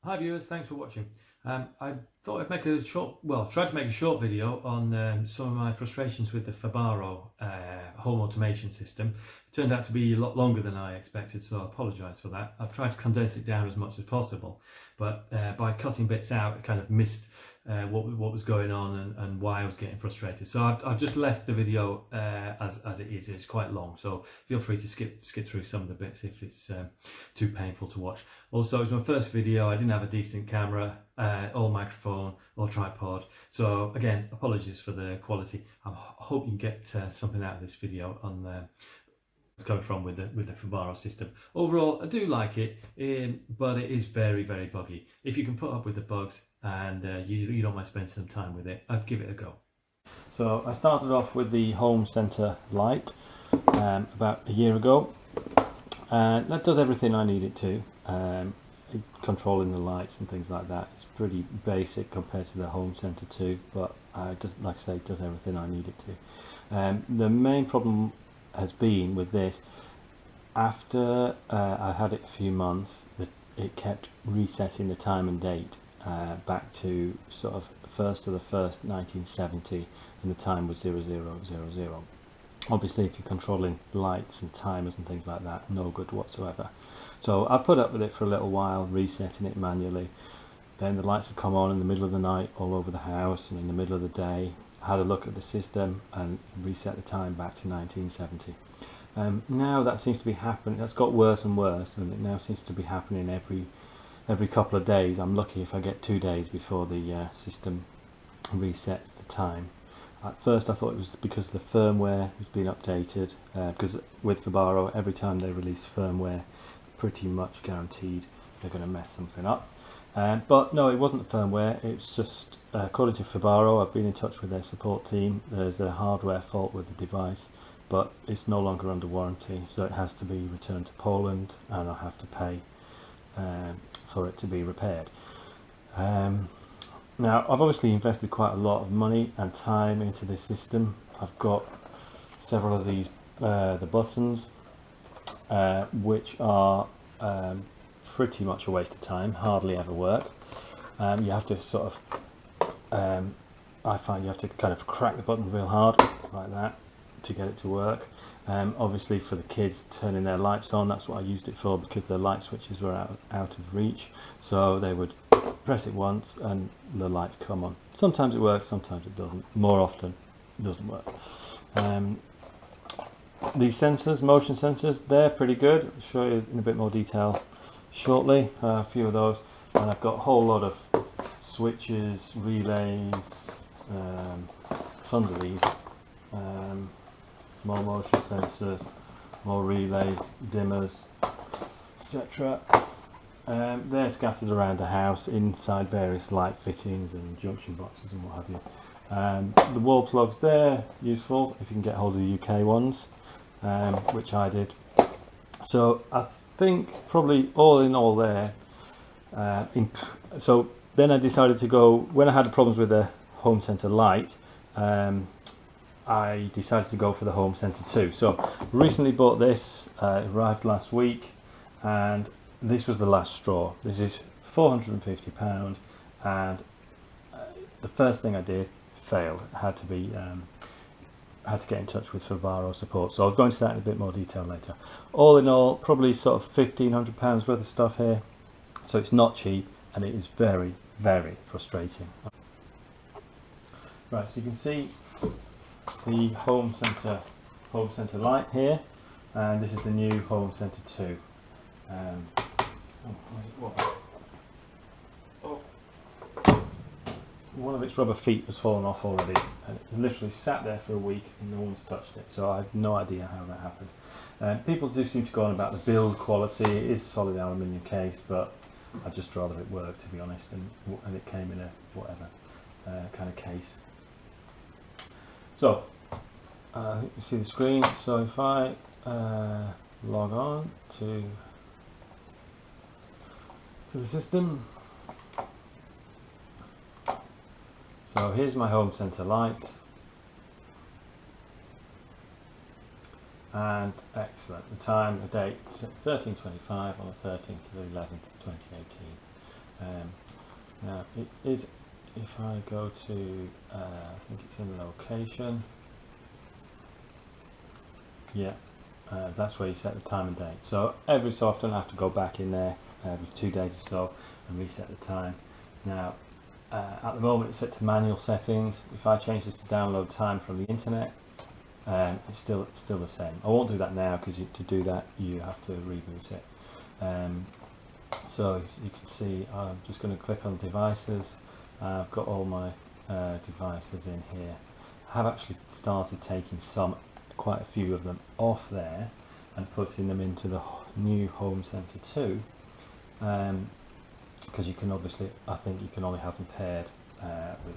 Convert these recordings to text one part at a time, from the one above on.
Hi viewers, thanks for watching. I thought I'd make a tried to make a short video on some of my frustrations with the Fibaro home automation system. It turned out to be a lot longer than I expected, so I apologise for that. I've tried to condense it down as much as possible, but by cutting bits out, it kind of missed what was going on and why I was getting frustrated. So I've just left the video as it is. It's quite long, so feel free to skip through some of the bits if it's too painful to watch. Also, it's my first video. I didn't have a decent camera, or microphone, or tripod. So again, apologies for the quality. I hope you can get something out of this video on what's coming from with the Fibaro system. Overall, I do like it, but it is very, very buggy. If you can put up with the bugs and you don't mind spending some time with it, I'd give it a go. So I started off with the Home Center Lite about a year ago, and that does everything I need it to. Controlling the lights and things like that. It's pretty basic compared to the Home Center 2, but like I say, it does everything I need it to. The main problem has been with this, after I had it a few months, that it kept resetting the time and date back to sort of 1st of the 1st 1970, and the time was 0000. Obviously, if you're controlling lights and timers and things like that, no good whatsoever. So I put up with it for a little while, resetting it manually. Then the lights would come on in the middle of the night all over the house, and in the middle of the day I had a look at the system and reset the time back to 1970. Now that seems to be happening. That's got worse and worse, and it now seems to be happening every couple of days. I'm lucky if I get 2 days before the system resets the time. At first I thought it was because the firmware was being updated, because with Fibaro, every time they release firmware, pretty much guaranteed they're going to mess something up. But no, it wasn't the firmware. It's just, according to Fibaro, I've been in touch with their support team. There's a hardware fault with the device, but it's no longer under warranty, so it has to be returned to Poland, and I'll have to pay for it to be repaired. Now, I've obviously invested quite a lot of money and time into this system. I've got several of these the buttons, which are pretty much a waste of time, hardly ever work. You have to sort of, I find you have to kind of crack the button real hard, like that, to get it to work. Obviously for the kids turning their lights on, that's what I used it for, because their light switches were out of reach, so they would press it once and the lights come on. Sometimes it works, sometimes it doesn't. More often it doesn't work. These sensors, motion sensors, they're pretty good. I'll show you in a bit more detail shortly. A few of those, and I've got a whole lot of switches, relays, tons of these, more motion sensors, more relays, dimmers, etc. They're scattered around the house inside various light fittings and junction boxes and what have you. The wall plugs, they're useful if you can get hold of the UK ones, which I did. So I think probably all in all there. So then I decided to go, when I had the problems with the Home Center Lite, I decided to go for the Home Center 2. So recently bought this, it arrived last week, and this was the last straw. This is £450, and the first thing I did failed. I had to get in touch with Fibaro support, so I'll go into that in a bit more detail later. All in all, probably sort of £1,500 worth of stuff here, so it's not cheap, and it is very, very frustrating. Right, so you can see the Home Center Lite here, and this is the new Home Center 2. One of its rubber feet was fallen off already, and it literally sat there for a week and no one's touched it, so I have no idea how that happened. People do seem to go on about the build quality. It is a solid aluminium case, but I'd just rather it worked, to be honest, and it came in a whatever kind of case. So you see the screen. So if I log on to the system, so here's my Home Center Lite, and excellent. The time, the date, 13:25 on the 13th of the 11th, 2018. it is, if I go to, I think it's in location, yeah, that's where you set the time and date. So every so often I have to go back in there every 2 days or so and reset the time. Now at the moment it's set to manual settings. If I change this to download time from the internet, it's still the same. I won't do that now because to do that you have to reboot it. So you can see I'm just going to click on devices. I've got all my devices in here. I have actually started taking quite a few of them off there and putting them into the new Home Center 2, because you can obviously, I think you can only have them paired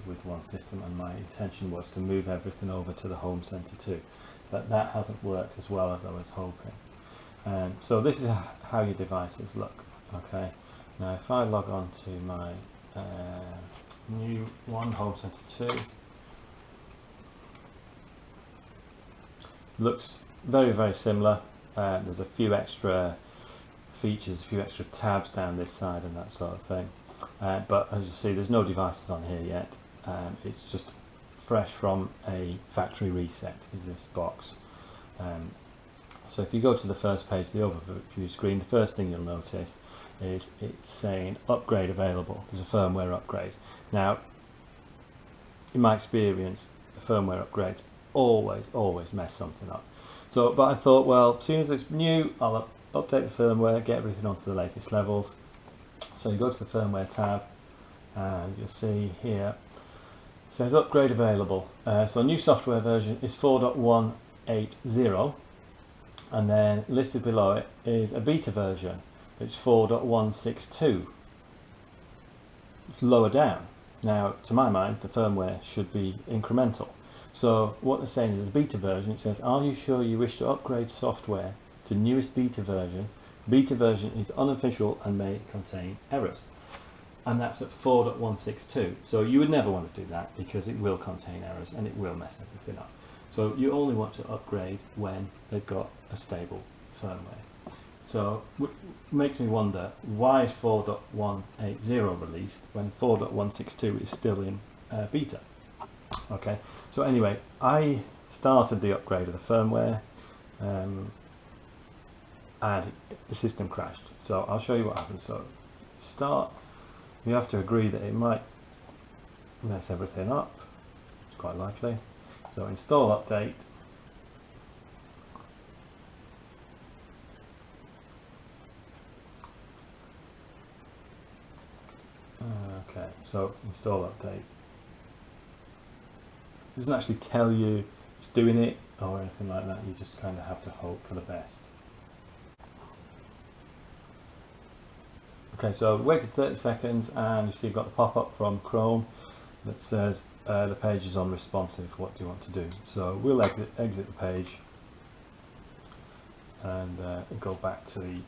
with one system, and my intention was to move everything over to the Home Center 2, but that hasn't worked as well as I was hoping. So this is how your devices look. Okay, now if I log on to my new one, Home Center 2, looks very similar. There's a few extra features, a few extra tabs down this side and that sort of thing, but as you see there's no devices on here yet. It's just fresh from a factory reset is this box. So if you go to the first page, the overview screen, the first thing you'll notice is it's saying upgrade available. There's a firmware upgrade. Now in my experience, the firmware upgrades always mess something up. So, but I thought, well, as soon as it's new, I'll update the firmware, get everything onto the latest levels. So you go to the firmware tab, and you'll see here it says upgrade available. So new software version is 4.180, and then listed below it is a beta version. It's 4.162. It's lower down. Now, to my mind, the firmware should be incremental. So what they're saying is the beta version, it says, are you sure you wish to upgrade software to newest beta version? Beta version is unofficial and may contain errors. And that's at 4.162. So you would never want to do that because it will contain errors and it will mess everything up. So you only want to upgrade when they've got a stable firmware. So it makes me wonder, why is 4.180 released when 4.162 is still in beta? Okay, so anyway, I started the upgrade of the firmware and the system crashed. So I'll show you what happens. So start, you have to agree that it might mess everything up. It's quite likely. So install update. Okay, so install update. It doesn't actually tell you it's doing it or anything like that. You just kind of have to hope for the best. Okay, so waited 30 seconds and you see you've got the pop-up from Chrome that says the page is unresponsive. What do you want to do? So we'll exit the page and go back to the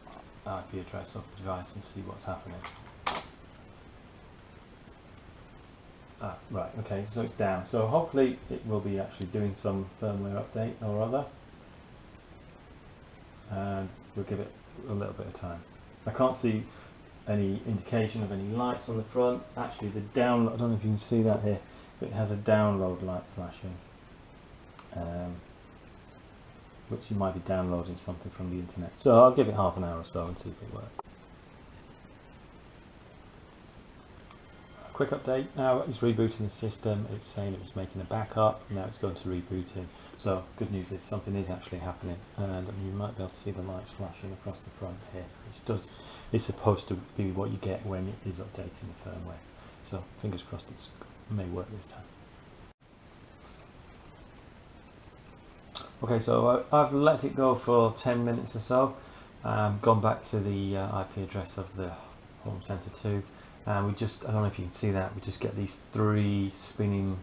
IP address of the device and see what's happening. Right, okay, so it's down. So hopefully it will be actually doing some firmware update or other. And we'll give it a little bit of time. I can't see any indication of any lights on the front. Actually the download, I don't know if you can see that here, but it has a download light flashing. Which you might be downloading something from the internet. So I'll give it half an hour or so and see if it works. Quick update, now it's rebooting the system. It's saying it was making a backup, now it's going to rebooting. So good news is something is actually happening, and you might be able to see the lights flashing across the front here, which is supposed to be what you get when it is updating the firmware. So fingers crossed it may work this time. Okay, so I've let it go for 10 minutes or so. Gone back to the IP address of the Home Center 2. And we just, I don't know if you can see that, we just get these 3 spinning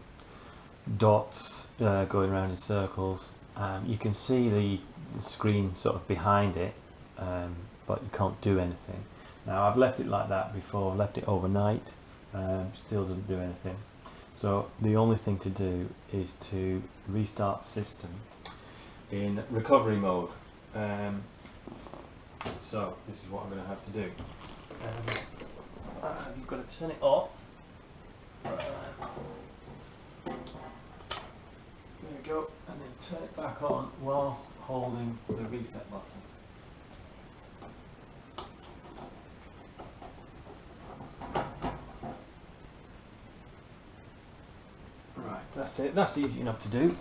dots going around in circles. You can see the screen sort of behind it, but you can't do anything. Now I've left it like that before, left it overnight, still doesn't do anything. So the only thing to do is to restart system in recovery mode. So this is what I'm going to have to do. You've got to turn it off. There we go, and then turn it back on while holding the reset button. Right, that's it. That's easy enough to do.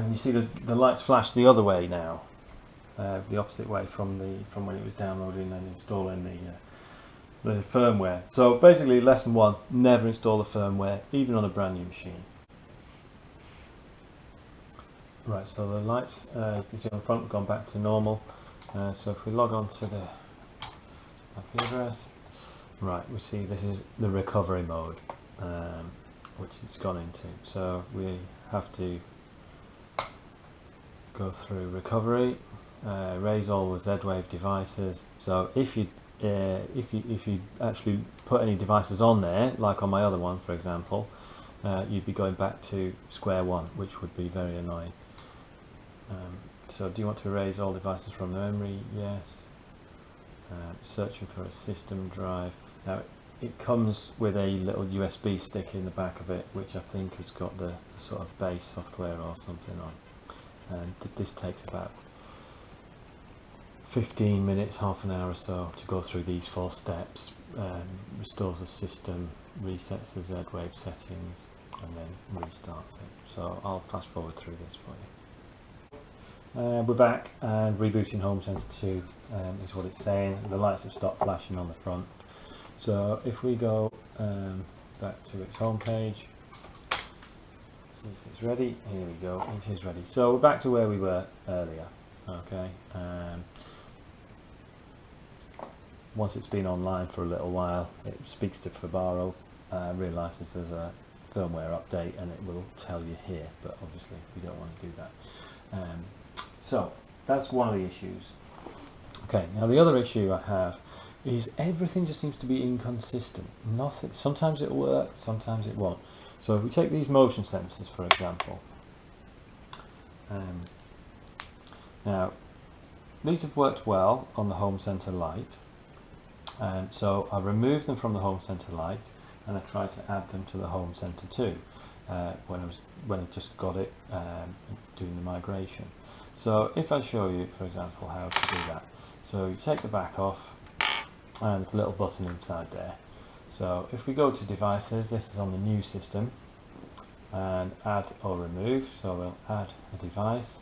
You see the lights flash the other way now, the opposite way from when it was downloading and installing the firmware. So basically, lesson 1: never install the firmware, even on a brand new machine. Right, so the lights you can see on the front have gone back to normal. So if we log on to the IP address, right, we see this is the recovery mode, which it's gone into. So we have to go through recovery, raise all the Z-Wave devices. So if you actually put any devices on there, like on my other one, for example, you'd be going back to square one, which would be very annoying. So do you want to erase all devices from the memory? Yes. Searching for a system drive. Now it comes with a little USB stick in the back of it, which I think has got the sort of base software or something on. And this takes about 15 minutes, half an hour or so to go through these 4 steps. Restores the system, resets the Z-Wave settings, and then restarts it. So I'll fast forward through this for you. We're back, and rebooting Home Center 2 is what it's saying. The lights have stopped flashing on the front. So if we go back to its home page, see if it's ready. Here we go, it is ready. So we're back to where we were earlier. Okay. Once it's been online for a little while, it speaks to Fibaro, realises there's a firmware update, and it will tell you here, but obviously we don't want to do that. So that's one of the issues. Okay, now the other issue I have is everything just seems to be inconsistent. Nothing. Sometimes it'll work, sometimes it won't. So if we take these motion sensors, for example, now these have worked well on the Home Center Lite, so I removed them from the Home Center Lite and I tried to add them to the Home Center 2 when I just got it doing the migration. So if I show you, for example, how to do that, so you take the back off and there's a little button inside there. So if we go to devices, this is on the new system, and add or remove, so we'll add a device.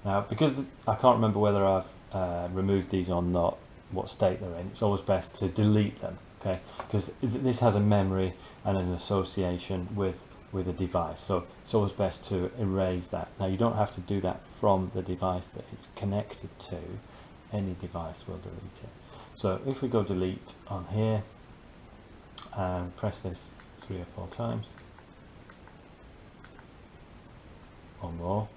Now because I can't remember whether I've removed these or not, what state they're in, it's always best to delete them, okay, because this has a memory and an association with a device, so it's always best to erase that. Now you don't have to do that from the device that it's connected to, any device will delete it. So if we go delete on here and press this 3 or 4 times or more,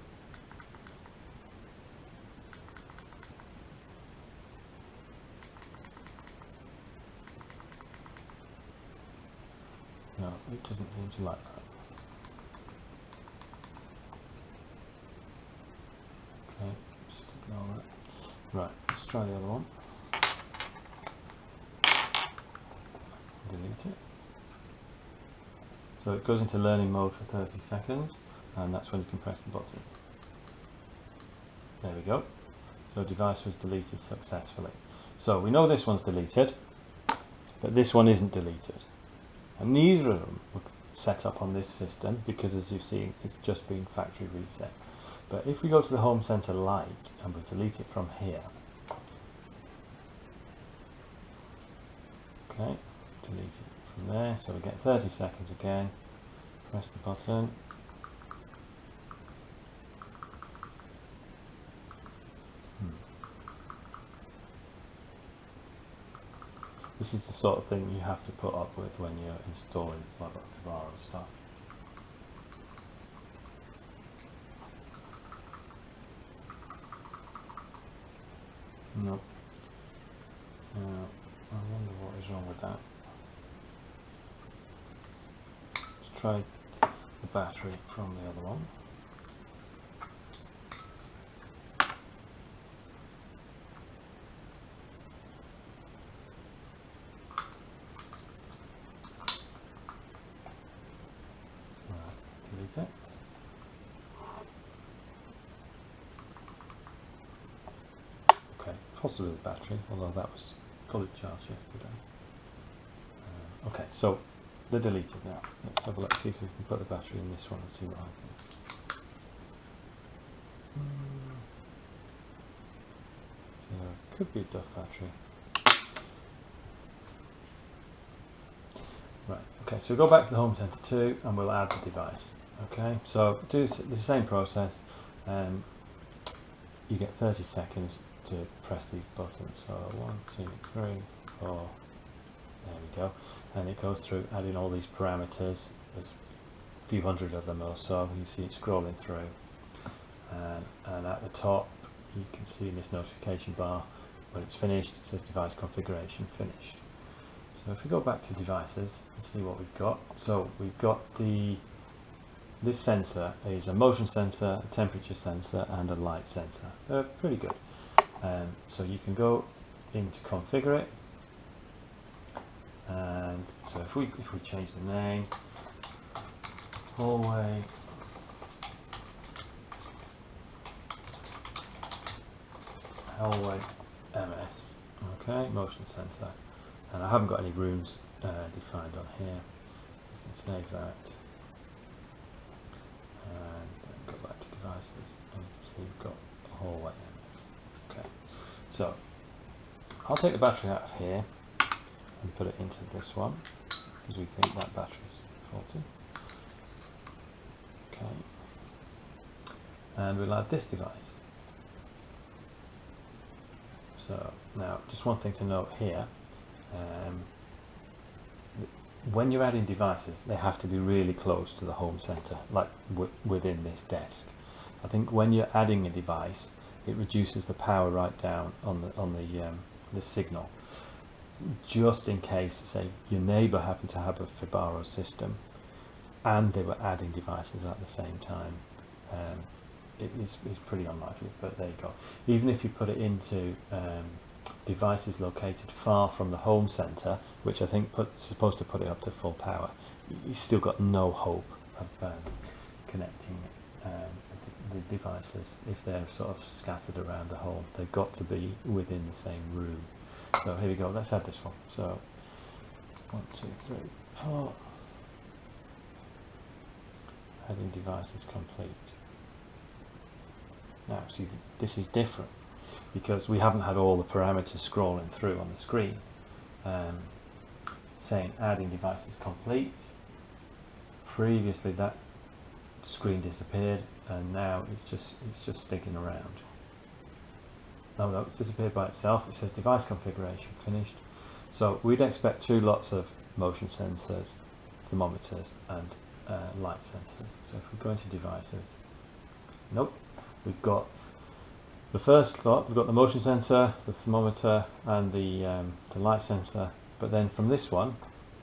no, it doesn't seem to like that. Okay, just ignore that. Right, let's try the other one. Delete it. So it goes into learning mode for 30 seconds, and that's when you can press the button. There we go. So device was deleted successfully. So we know this one's deleted, but this one isn't deleted. And neither of them were set up on this system because, as you've seen, it's just been factory reset. But if we go to the Home Center Lite and we delete it from here, okay, delete it from there, so we get 30 seconds again, press the button, This is the sort of thing you have to put up with when you're installing Fibaro stuff. Nope. I wonder what is wrong with that. Let's try the battery from the other one. possibly the battery, although that was fully charged yesterday. Okay, so they're deleted now. Let's have a look, see if we can put the battery in this one and see what happens. So could be a duff battery. Right, okay, so we go back to the Home Center 2 and we'll add the device. Okay, so do the same process. You get 30 seconds to press these buttons. So 1, 2, 3, 4, there we go. And it goes through adding all these parameters. There's a few hundred of them or so. You see it scrolling through. And at the top, you can see in this notification bar, when it's finished, it says device configuration finished. So if we go back to devices and see what we've got. So we've got this sensor is a motion sensor, a temperature sensor and a light sensor. They're pretty good. So you can go in to configure it, and so if we change the name, hallway MS, okay, motion sensor, and I haven't got any rooms defined on here. You can save that. And go back to devices, and you can see we've got hallway MS. Okay, so I'll take the battery out of here and put it into this one because we think that battery is faulty. Okay, and we'll add this device. So now, just one thing to note here. When you're adding devices, they have to be really close to the home center, like within this desk. I think when you're adding a device, it reduces the power right down on the signal. Just in case, say, your neighbor happened to have a Fibaro system and they were adding devices at the same time, it's pretty unlikely, but there you go. Even if you put it into devices located far from the home center, which I think supposed to put it up to full power, you've still got no hope of connecting the devices if they're sort of scattered around the home. They've got to be within the same room. So here we go, let's add this one. So 1, 2, 3, 4. Adding devices complete. Now see, this is different because we haven't had all the parameters scrolling through on the screen, saying adding devices complete. Previously that screen disappeared, and now it's just sticking around. No, it's disappeared by itself. It says device configuration finished. So we'd expect 2 lots of motion sensors, thermometers and light sensors. So if we go into devices, nope, we've got the first lot. We've got the motion sensor, the thermometer and the light sensor, but then from this one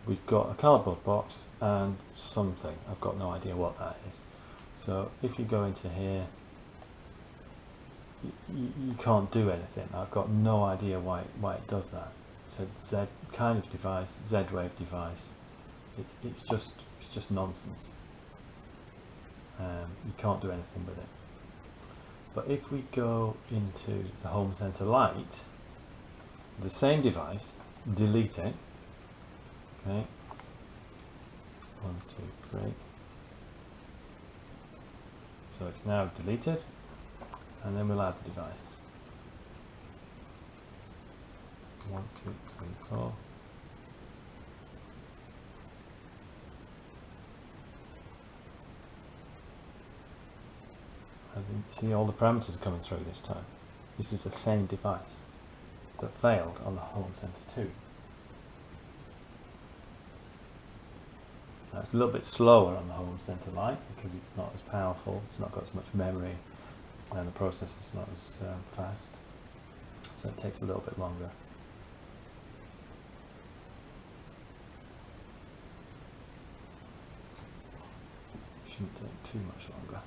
we've got a cardboard box and something. I've got no idea what that is. So if you go into here, you can't do anything. I've got no idea why it does that. It's a Z kind of device, Z-wave device. It's just nonsense. You can't do anything with it. But if we go into the Home Center Lite, the same device, delete it. Okay. 1, 2, 3. So it's now deleted, and then we'll add the device. 1, 2, 3, 4. I didn't see all the parameters are coming through this time. This is the same device that failed on the Home Center 2. Now it's a little bit slower on the Home Center Lite because it's not as powerful, it's not got as much memory, and the processor's not as fast, so it takes a little bit longer. Shouldn't take too much longer.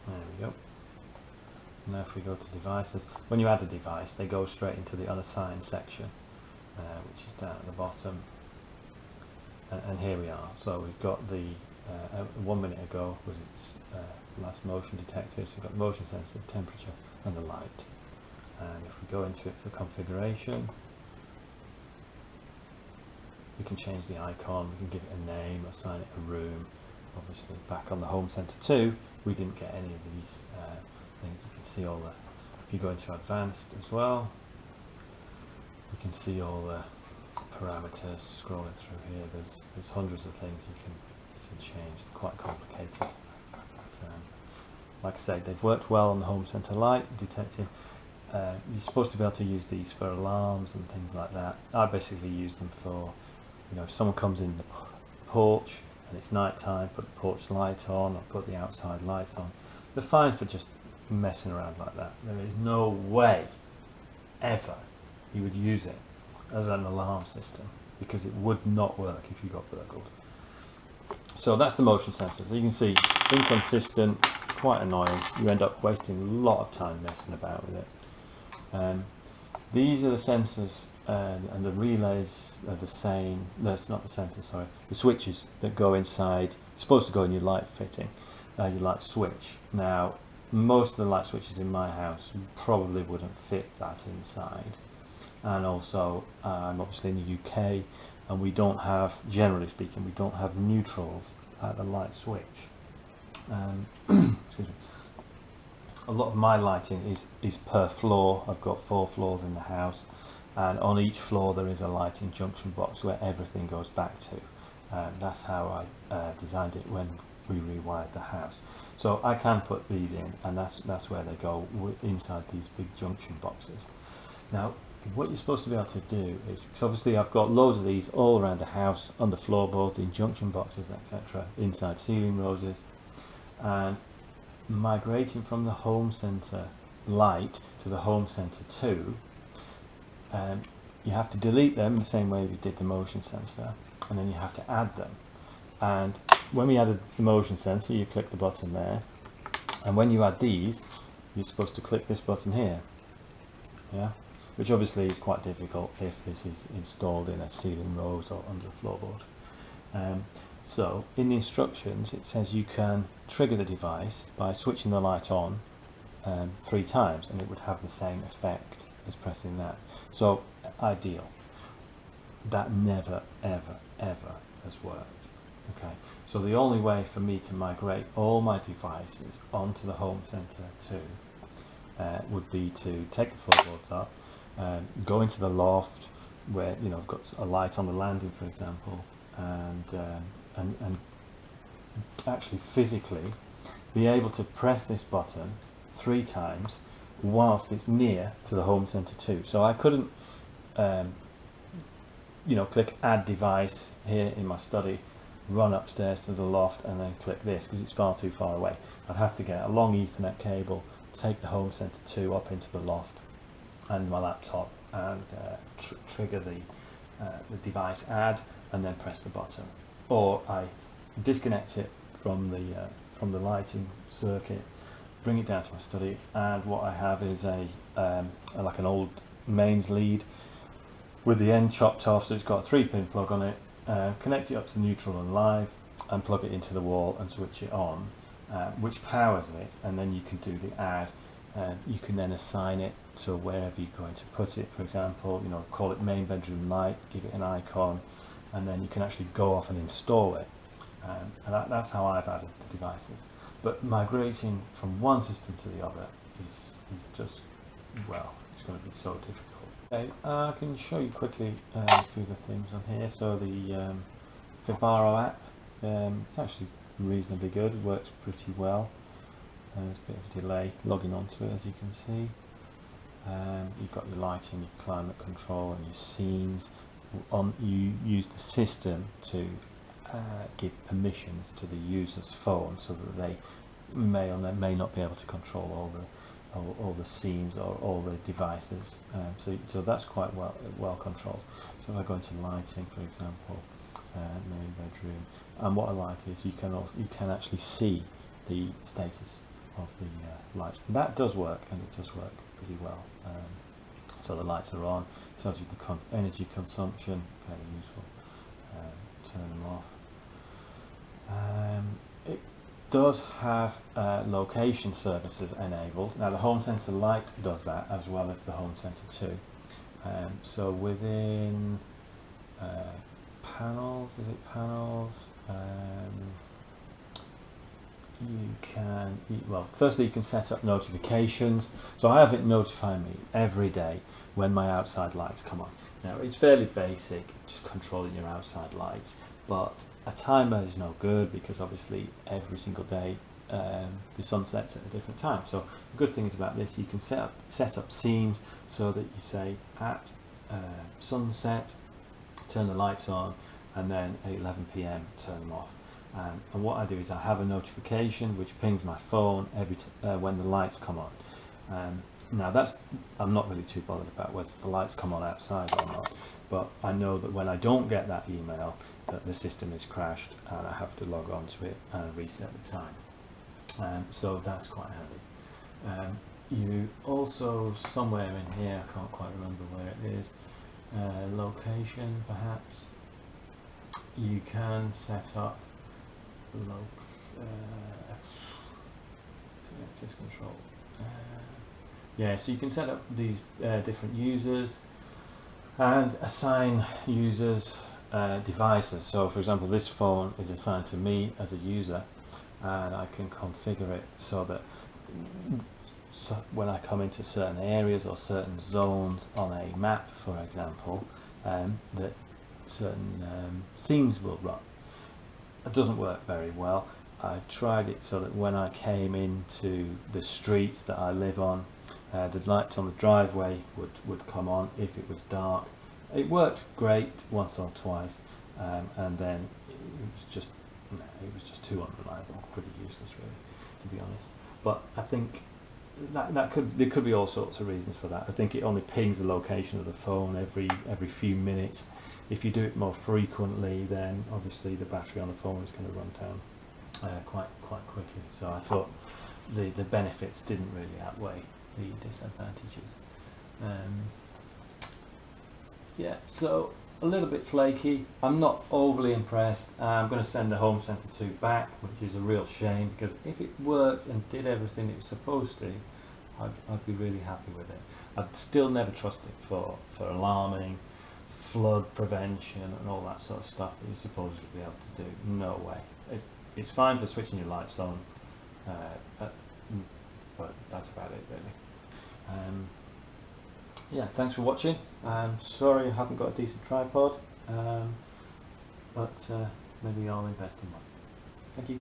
There we go. Now if we go to devices, when you add a device they go straight into the unassigned section. which is down at the bottom, and here we are. So we've got the 1 minute ago was its last motion detected, so we've got motion sensor, temperature and the light. And if we go into it for configuration, we can change the icon, we can give it a name, assign it a room. Obviously back on the Home Center 2 we didn't get any of these things. You can see all the, if you go into advanced as well, you can see all the parameters scrolling through here. There's hundreds of things you can change. It's quite complicated. But, like I say, they've worked well on the Home Center Lite detecting. You're supposed to be able to use these for alarms and things like that. I basically use them for, if someone comes in the porch and it's night time, put the porch light on or put the outside lights on. They're fine for just messing around like that. There is no way ever you would use it as an alarm system, because it would not work if you got burgled. So that's the motion sensor. So you can see, inconsistent, quite annoying. You end up wasting a lot of time messing about with it. These are the sensors, and the relays are the same. No, it's not the sensor, sorry. The switches that go inside, supposed to go in your light fitting, your light switch. Now, most of the light switches in my house probably wouldn't fit that inside. And also, I'm obviously in the UK, and we don't have, generally speaking, we don't have neutrals at the light switch. Excuse me. A lot of my lighting is per floor. I've got 4 floors in the house, and on each floor there is a lighting junction box where everything goes back to. That's how I designed it when we rewired the house. So I can put these in, and that's where they go, inside these big junction boxes. Now, what you're supposed to be able to do is, because obviously I've got loads of these all around the house, on the floorboards, in junction boxes, etc., inside ceiling roses, and migrating from the Home Center Lite to the Home Center 2, you have to delete them the same way we did the motion sensor, and then you have to add them. And when we added the motion sensor, you click the button there, and when you add these, you're supposed to click this button here, yeah, which obviously is quite difficult if this is installed in a ceiling rose or under a floorboard. So in the instructions it says you can trigger the device by switching the light on 3 times, and it would have the same effect as pressing that. So ideal. That never ever ever has worked. Okay, so the only way for me to migrate all my devices onto the Home Center 2 would be to take the floorboards up, go into the loft where I've got a light on the landing, for example, and actually physically be able to press this button 3 times whilst it's near to the Home Center 2. So I couldn't click add device here in my study, run upstairs to the loft and then click this, because it's far too far away. I'd have to get a long Ethernet cable, take the Home Center 2 up into the loft and my laptop, and trigger the device add, and then press the button. Or I disconnect it from the lighting circuit, bring it down to my study, and what I have is like an old mains lead with the end chopped off, so it's got a 3-pin plug on it. Connect it up to neutral and live, and plug it into the wall and switch it on, which powers it, and then you can do the add. You can then assign it to wherever you're going to put it. For example, call it main bedroom light, give it an icon, and then you can actually go off and install it. And that's how I've added the devices. But migrating from one system to the other is just, well, it's going to be so difficult. Okay, I can show you quickly a few of the things on here. So the Fibaro app, it's actually reasonably good, it works pretty well. There's a bit of a delay logging onto it, as you can see. You've got your lighting, your climate control and your scenes. You use the system to give permissions to the user's phone, so that they may or may not be able to control all the scenes or all the devices. So that's quite well controlled. So if I go into lighting, for example, main bedroom, and what I like is you can actually see the status of the lights. And that does work, and it does work pretty well. So the lights are on, tells you the energy consumption, very useful. Turn them off. It does have location services enabled. Now the Home Center Lite does that as well as the Home Center 2. So within panels, is it panels? You can, well, firstly you can set up notifications. So I have it notify me every day when my outside lights come on. Now it's fairly basic, just controlling your outside lights, but a timer is no good because obviously every single day the sun sets at a different time. So the good thing is about this, you can set up scenes so that you say at sunset turn the lights on, and then at 11 p.m. turn them off. And what I do is I have a notification which pings my phone every when the lights come on. Now I'm not really too bothered about whether the lights come on outside or not, but I know that when I don't get that email that the system is crashed and I have to log on to it and reset the time. So that's quite handy. You also, somewhere in here, I can't quite remember where it is, location perhaps, you can set up just control. Yeah, so you can set up these different users and assign users devices. So for example, this phone is assigned to me as a user, and I can configure it so that when I come into certain areas or certain zones on a map, for example, that certain scenes will run. It doesn't work very well. I've tried it so that when I came into the streets that I live on, the lights on the driveway would come on if it was dark. It worked great once or twice, and then it was just too unreliable, pretty useless really, to be honest. But I think there could be all sorts of reasons for that. I think it only pings the location of the phone every few minutes. If you do it more frequently, then obviously the battery on the phone is going to run down quite quickly. So I thought the benefits didn't really outweigh the disadvantages. Yeah, so a little bit flaky. I'm not overly impressed. I'm going to send the Home Center 2 back, which is a real shame, because if it worked and did everything it was supposed to, I'd be really happy with it. I'd still never trust it for alarming, flood prevention and all that sort of stuff that you're supposed to be able to do. No way. It's fine for switching your lights on, but that's about it really. Yeah, thanks for watching. I'm sorry I haven't got a decent tripod, but maybe I'll invest in one.